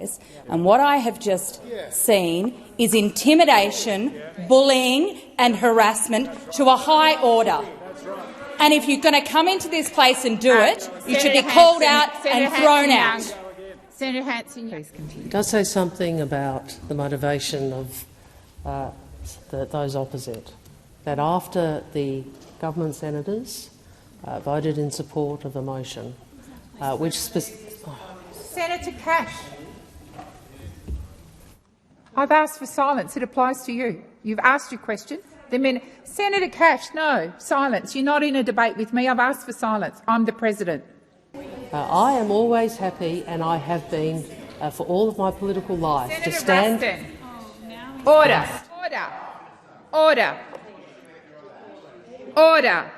upstairs, and what I have just seen is intimidation, bullying and harassment to a high order. And if you're going to come into this place and do it, you should be called out and thrown out. Senator Hanson, please continue. It does say something about the motivation of those opposite, that after the government senators voted in support of a motion, Senator Cash, I've asked for silence. It applies to you. You've asked your question. Senator Cash, no, silence. You're not in a debate with me. I've asked for silence. I'm the president. I am always happy, and I have been for all of my political life, Senator to stand. Ruston. Order. Order. Order. Order.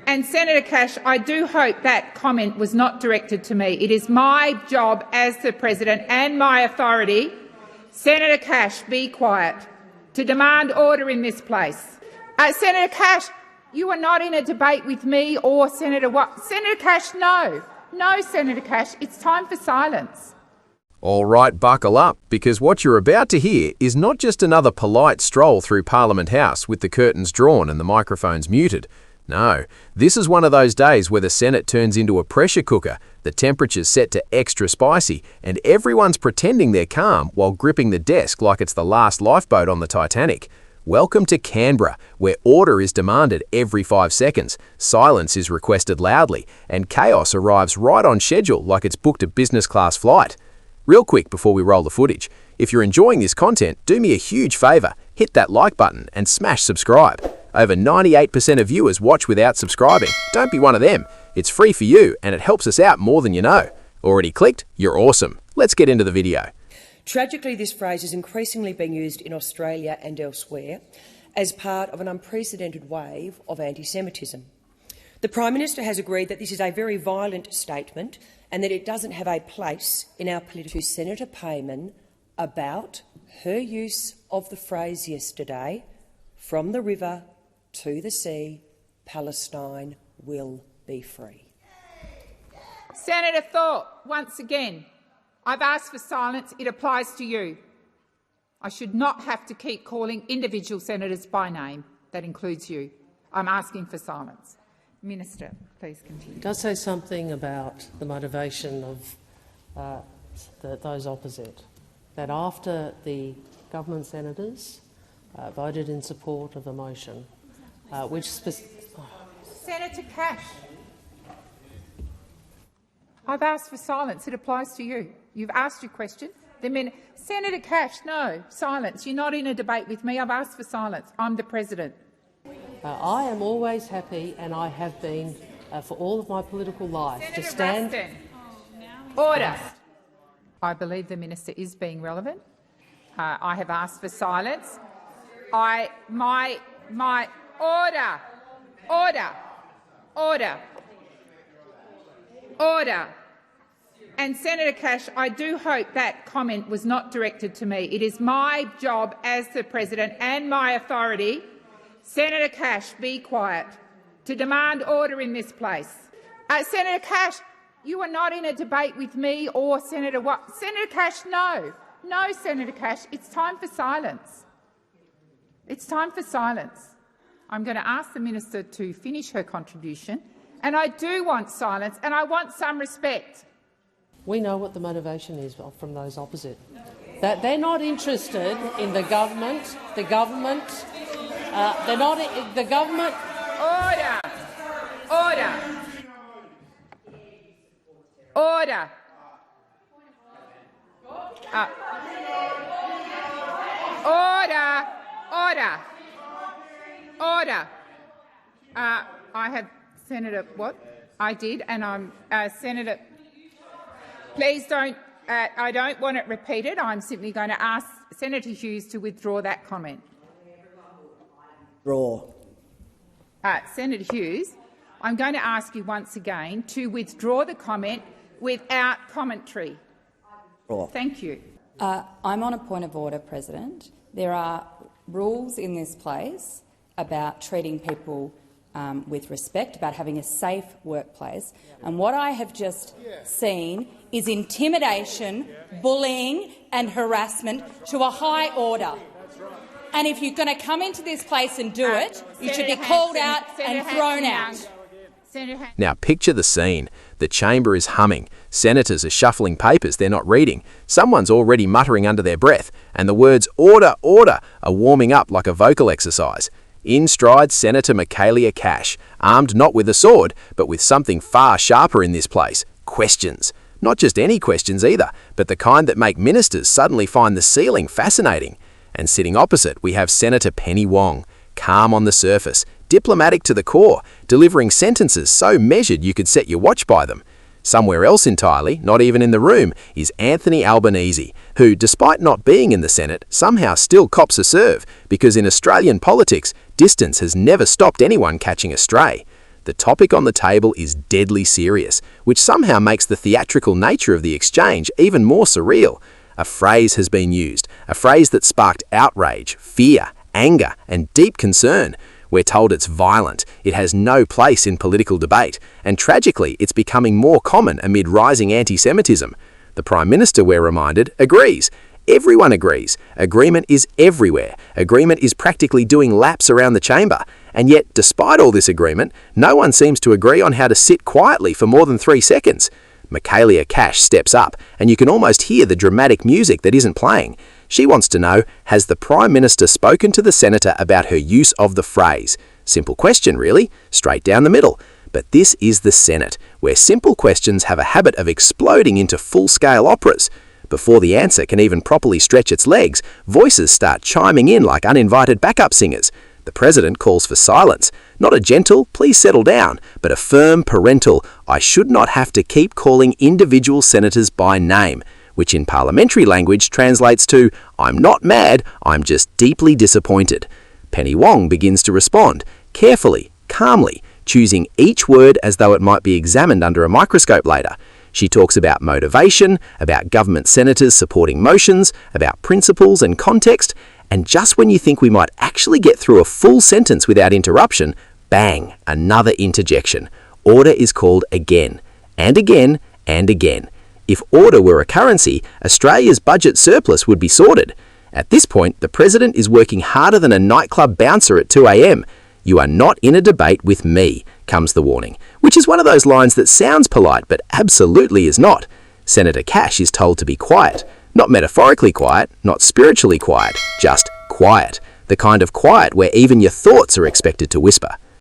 And Senator Cash, I do hope that comment was not directed to me. It is my job as the president and my authority, Senator Cash, be quiet, to demand order in this place. Senator Cash, you are not in a debate with me or Senator Watt. Senator Cash, no. No, Senator Cash, it's time for silence. All right, buckle up, because what you're about to hear is not just another polite stroll through Parliament House with the curtains drawn and the microphones muted. No, this is one of those days where the Senate turns into a pressure cooker, the temperature's set to extra spicy, and everyone's pretending they're calm while gripping the desk like it's the last lifeboat on the Titanic. Welcome to Canberra, where order is demanded every 5 seconds, silence is requested loudly, and chaos arrives right on schedule like it's booked a business class flight. Real quick before we roll the footage, if you're enjoying this content, do me a huge favour, hit that like button and smash subscribe. Over 98% of viewers watch without subscribing. Don't be one of them. It's free for you and it helps us out more than you know. Already clicked? You're awesome. Let's get into the video. Tragically, this phrase is increasingly being used in Australia and elsewhere as part of an unprecedented wave of anti-Semitism. The Prime Minister has agreed that this is a very violent statement and that it doesn't have a place in our political. To Senator Payman about her use of the phrase yesterday, "From the river to the sea, Palestine will be free." Senator Thorpe, once again, I've asked for silence. It applies to you. I should not have to keep calling individual senators by name. That includes you. I'm asking for silence. Minister, please continue. It does say something about the motivation of those opposite, that after the government senators voted in support of a motion, Senator Cash, I've asked for silence. It applies to you. You've asked your question. Senator Cash, no, silence. You're not in a debate with me. I've asked for silence. I'm the president. I am always happy, and I have been for all of my political life, Senator to stand. Ruston. Order. I believe the minister is being relevant. I have asked for silence. My order, order. And Senator Cash, I do hope that comment was not directed to me. It is my job as the president and my authority, Senator Cash, be quiet, to demand order in this place. Senator Cash, you are not in a debate with me or Senator Watt. Senator Cash, no. No, Senator Cash, it's time for silence. It's time for silence. I'm going to ask the minister to finish her contribution, and I do want silence and I want some respect. We know what the motivation is from those opposite. That they're not interested in the government. They're not the government. Order. Order. Order. Order. Order. Order. I have Senator what? I did, and I'm Senator. Please don't. I don't want it repeated. I'm simply going to ask Senator Hughes to withdraw that comment. Senator Hughes, I'm going to ask you once again to withdraw the comment without commentary. Thank you. I'm on a point of order, President. There are rules in this place about treating people with respect, about having a safe workplace. And what I have just seen is intimidation, bullying and harassment to a high order. And if you're going to come into this place and do it, you should be called out and thrown out. Now picture the scene. The chamber is humming. Senators are shuffling papers they're not reading. Someone's already muttering under their breath, and the words "order, order" are warming up like a vocal exercise. In strides Senator Michaelia Cash, armed not with a sword, but with something far sharper in this place: questions. Not just any questions either, but the kind that make ministers suddenly find the ceiling fascinating. And sitting opposite, we have Senator Penny Wong, calm on the surface, diplomatic to the core, delivering sentences so measured you could set your watch by them. Somewhere else entirely, not even in the room, is Anthony Albanese, who, despite not being in the Senate, somehow still cops a serve, because in Australian politics, distance has never stopped anyone catching a stray. The topic on the table is deadly serious, which somehow makes the theatrical nature of the exchange even more surreal. A phrase has been used, a phrase that sparked outrage, fear, anger, and deep concern. We're told it's violent, it has no place in political debate, and tragically it's becoming more common amid rising anti-Semitism. The Prime Minister, we're reminded, agrees. Everyone agrees. Agreement is everywhere. Agreement is practically doing laps around the chamber. And yet, despite all this agreement, no one seems to agree on how to sit quietly for more than 3 seconds. Michaelia Cash steps up, and you can almost hear the dramatic music that isn't playing. She wants to know, has the Prime Minister spoken to the Senator about her use of the phrase? Simple question, really, straight down the middle. But this is the Senate, where simple questions have a habit of exploding into full-scale operas. Before the answer can even properly stretch its legs, voices start chiming in like uninvited backup singers. The President calls for silence. Not a gentle, please settle down, but a firm parental, I should not have to keep calling individual senators by name, which in parliamentary language translates to, I'm not mad, I'm just deeply disappointed. Penny Wong begins to respond, carefully, calmly, choosing each word as though it might be examined under a microscope later. She talks about motivation, about government senators supporting motions, about principles and context, and just when you think we might actually get through a full sentence without interruption, bang, another interjection. Order is called again, and again, and again. If order were a currency, Australia's budget surplus would be sorted. At this point, the President is working harder than a nightclub bouncer at 2 a.m. You are not in a debate with me, comes the warning, which is one of those lines that sounds polite but absolutely is not. Senator Cash is told to be quiet. Not metaphorically quiet, not spiritually quiet, just quiet. The kind of quiet where even your thoughts are expected to whisper.